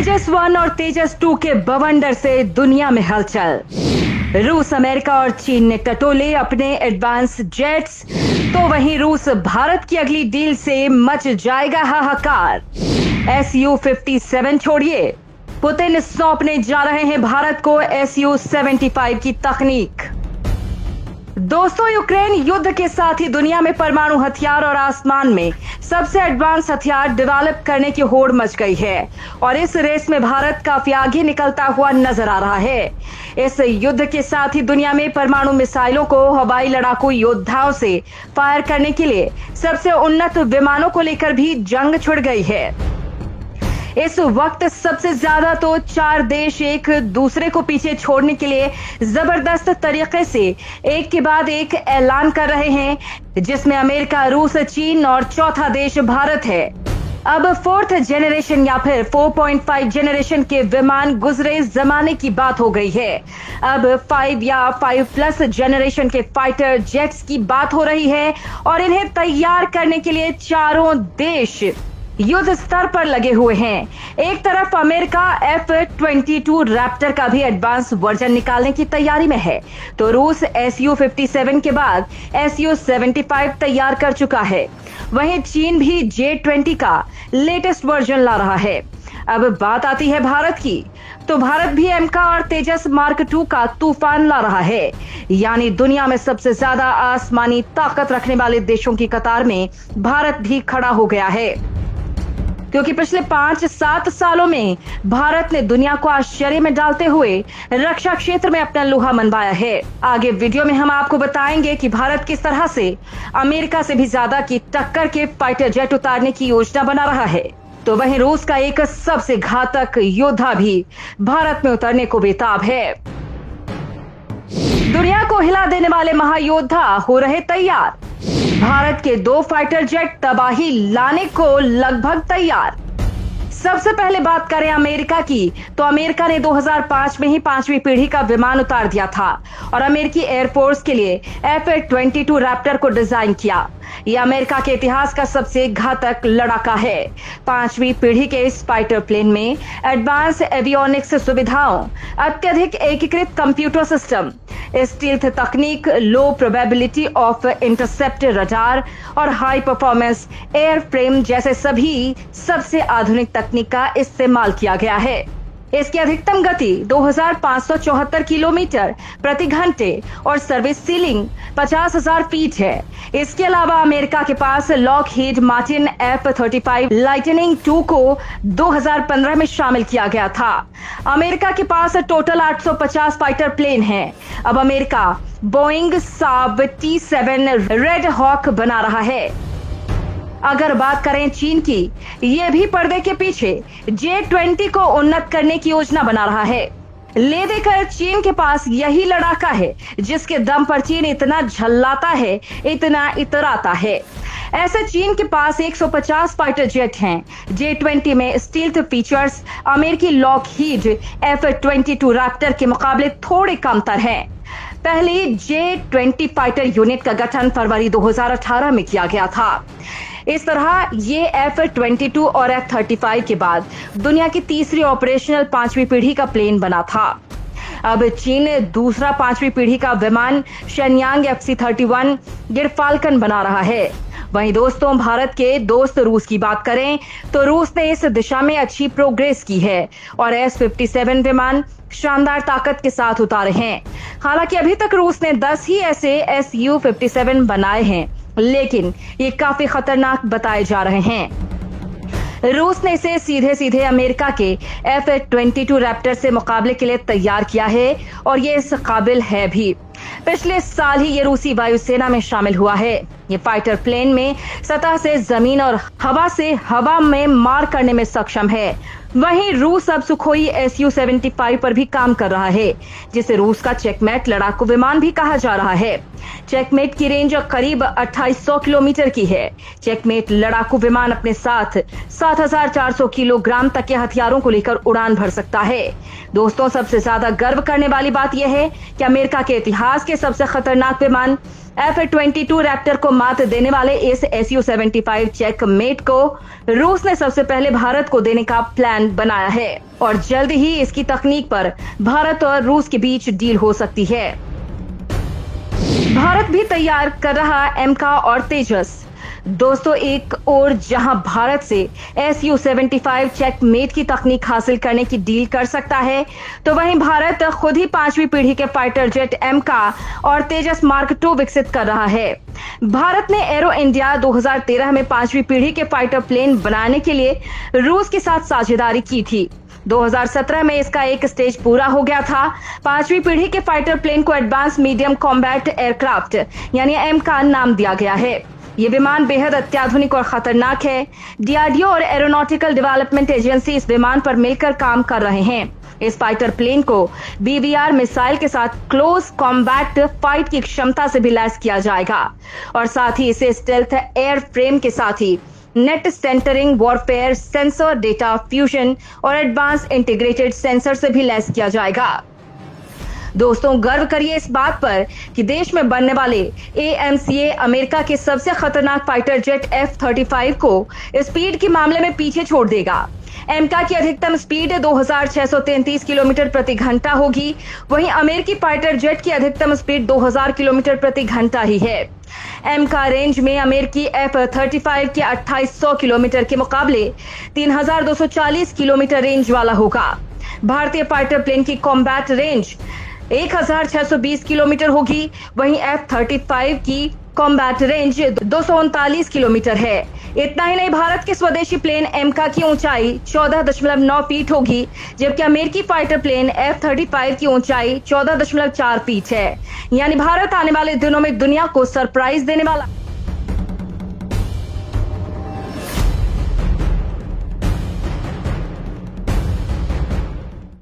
तेजस 1 और तेजस 2 के बवंडर से दुनिया में हलचल। रूस, अमेरिका और चीन ने टटोले अपने एडवांस जेट्स, तो वहीं रूस भारत की अगली डील से मच जाएगा हाहाकार। Su-57 छोड़िए, पुतिन सौंपने जा रहे हैं भारत को Su-75 की तकनीक। दोस्तों, यूक्रेन युद्ध के साथ ही दुनिया में परमाणु हथियार और आसमान में सबसे एडवांस हथियार डेवलप करने की होड़ मच गई है और इस रेस में भारत काफी आगे निकलता हुआ नजर आ रहा है। इस युद्ध के साथ ही दुनिया में परमाणु मिसाइलों को हवाई लड़ाकू योद्धाओं से फायर करने के लिए सबसे उन्नत विमानों को लेकर भी जंग छिड़ गई है। इस वक्त सबसे ज्यादा तो 4 देश एक दूसरे को पीछे छोड़ने के लिए जबरदस्त तरीके से एक के बाद एक ऐलान कर रहे हैं, जिसमें अमेरिका, रूस, चीन और चौथा देश भारत है। अब 4th जनरेशन या फिर 4.5 जनरेशन के विमान गुजरे जमाने की बात हो गई है। अब 5 या 5+ जनरेशन के फाइटर जेट्स की बात हो रही है और इन्हें तैयार करने के लिए चारों देश युद्ध स्तर पर लगे हुए हैं। एक तरफ अमेरिका F-22 रैप्टर का भी एडवांस वर्जन निकालने की तैयारी में है, तो रूस Su-57 के बाद Su-75 तैयार कर चुका है। वहीं चीन भी J-20 का लेटेस्ट वर्जन ला रहा है। अब बात आती है भारत की, तो भारत भी एमका और तेजस मार्क 2 का तूफान ला रहा है। यानी दुनिया में सबसे ज्यादा आसमानी ताकत रखने वाले देशों की कतार में भारत भी खड़ा हो गया है, क्योंकि पिछले 5-7 सालों में भारत ने दुनिया को आश्चर्य में डालते हुए रक्षा क्षेत्र में अपना लोहा मनवाया है। आगे वीडियो में हम आपको बताएंगे कि भारत किस तरह से अमेरिका से भी ज्यादा की टक्कर के फाइटर जेट उतारने की योजना बना रहा है। तो वहीं रूस का एक सबसे घातक योद्धा भी भारत में उतरने को बेताब है। दुनिया को हिला देने वाले महायोद्धा हो रहे तैयार। भारत के 2 फाइटर जेट तबाही लाने को लगभग तैयार। सबसे पहले बात करें अमेरिका की, तो अमेरिका ने 2005 में ही 5वीं पीढ़ी का विमान उतार दिया था और अमेरिकी एयरफोर्स के लिए F-22 रैप्टर को डिजाइन किया। यह अमेरिका के इतिहास का सबसे घातक लड़ाका है। 5वीं पीढ़ी के इस फाइटर प्लेन में एडवांस एवियोनिक्स सुविधाओं, अत्यधिक एकीकृत कंप्यूटर सिस्टम, स्टील्थ तकनीक, लो प्रोबेबिलिटी ऑफ इंटरसेप्ट रडार और हाई परफॉर्मेंस एयर फ्रेम जैसे सभी सबसे आधुनिक तकनीक का इस्तेमाल किया गया है। इसकी अधिकतम गति 2574 किलोमीटर प्रति घंटे और सर्विस सीलिंग 50,000 फीट है। इसके अलावा अमेरिका के पास लॉकहीड मार्टिन F-35 लाइटनिंग 2 को 2015 में शामिल किया गया था। अमेरिका के पास टोटल 850 फाइटर प्लेन हैं। अब अमेरिका बोइंग साब T-7 रेड हॉक बना रहा है। अगर बात करें चीन की, ये भी पर्दे के पीछे J-20 को उन्नत करने की योजना बना रहा है। ले देकर चीन के पास यही लड़ाका है जिसके दम पर चीन इतना झल्लाता है, इतना इतराता है। ऐसे चीन के पास 150 फाइटर जेट हैं। J-20 में स्टील्थ फीचर्स अमेरिकी लॉकहीड F-22 रैप्टर के मुकाबले थोड़े कमतर हैं। पहली J-20 फाइटर यूनिट का गठन फरवरी 2018 में किया गया था। इस तरह ये F-22 और F-35 के बाद दुनिया की तीसरी ऑपरेशनल 5वीं पीढ़ी का प्लेन बना था। अब चीन दूसरा 5वीं पीढ़ी का विमान शेनयांग FC-31 गिरफाल्कन बना रहा है। वहीं दोस्तों, भारत के दोस्त रूस की बात करें तो रूस ने इस दिशा में अच्छी प्रोग्रेस की है और S-57 विमान शानदार ताकत के साथ उतारे हैं। हालांकि अभी तक रूस ने 10 ही ऐसे Su-57 बनाए हैं, लेकिन ये काफी खतरनाक बताए जा रहे हैं। रूस ने इसे सीधे सीधे अमेरिका के F-22 रैप्टर से मुकाबले के लिए तैयार किया है और ये इस काबिल है भी। पिछले साल ही ये रूसी वायुसेना में शामिल हुआ है। ये फाइटर प्लेन में सतह से जमीन और हवा से हवा में मार करने में सक्षम है। वहीं रूस अब सुखोई Su-75 पर भी काम कर रहा है, जिसे रूस का चेकमेट लड़ाकू विमान भी कहा जा रहा है। चेकमेट की रेंज करीब 2800 किलोमीटर की है। चेकमेट लड़ाकू विमान अपने साथ 7400 किलोग्राम तक के हथियारों को लेकर उड़ान भर सकता है। दोस्तों, सबसे ज्यादा गर्व करने वाली बात यह है कि अमेरिका के इतिहास के सबसे खतरनाक विमान F-22 रैप्टर को मात देने वाले इस Su-75 चेकमेट को रूस ने सबसे पहले भारत को देने का प्लान बनाया है और जल्द ही इसकी तकनीक पर भारत और रूस के बीच डील हो सकती है। भारत भी तैयार कर रहा एमका और तेजस। दोस्तों, एक और जहां भारत से Su-75 चेकमेट की तकनीक हासिल करने की डील कर सकता है, तो वहीं भारत खुद ही 5वीं पीढ़ी के फाइटर जेट एमका और तेजस मार्क 2 विकसित कर रहा है। भारत ने एरो इंडिया 2013 में 5वीं पीढ़ी के फाइटर प्लेन बनाने के लिए रूस के साथ साझेदारी की थी। 2017 में इसका एक स्टेज पूरा हो गया था। 5वीं पीढ़ी के फाइटर प्लेन को एडवांस मीडियम कॉम्बैट एयरक्राफ्ट यानी एमका नाम दिया गया है। ये विमान बेहद अत्याधुनिक और खतरनाक है। डीआरडीओ और एरोनॉटिकल डेवलपमेंट एजेंसी इस विमान पर मिलकर काम कर रहे हैं। इस फाइटर प्लेन को BVR मिसाइल के साथ क्लोज कॉम्बैट फाइट की क्षमता से भी लैस किया जाएगा और साथ ही इसे स्टेल्थ एयर फ्रेम के साथ ही net centring, warfare, sensor, data fusion और एडवांस इंटीग्रेटेड सेंसर से भी लैस किया जाएगा। दोस्तों, गर्व करिए इस बात पर कि देश में बनने वाले AMCA अमेरिका के सबसे खतरनाक फाइटर जेट F-35 को स्पीड के मामले में पीछे छोड़ देगा। एमका की अधिकतम स्पीड 2633 किलोमीटर प्रति घंटा होगी, वहीं अमेरिकी फाइटर जेट की अधिकतम स्पीड 2000 किलोमीटर प्रति घंटा ही है। एमका रेंज में अमेरिकी F-35 के 2800 किलोमीटर के मुकाबले 3240 किलोमीटर रेंज वाला होगा। भारतीय फाइटर प्लेन की कॉम्बैट रेंज 1620 किलोमीटर होगी, वहीं F-35 की कॉम्बैट रेंज 239 किलोमीटर है। इतना ही नहीं, भारत के स्वदेशी प्लेन एमका की ऊंचाई 14.9 फीट होगी, जबकि अमेरिकी फाइटर प्लेन F-35 की ऊंचाई 14.4 फीट है। यानी भारत आने वाले दिनों में दुनिया को सरप्राइज देने वाला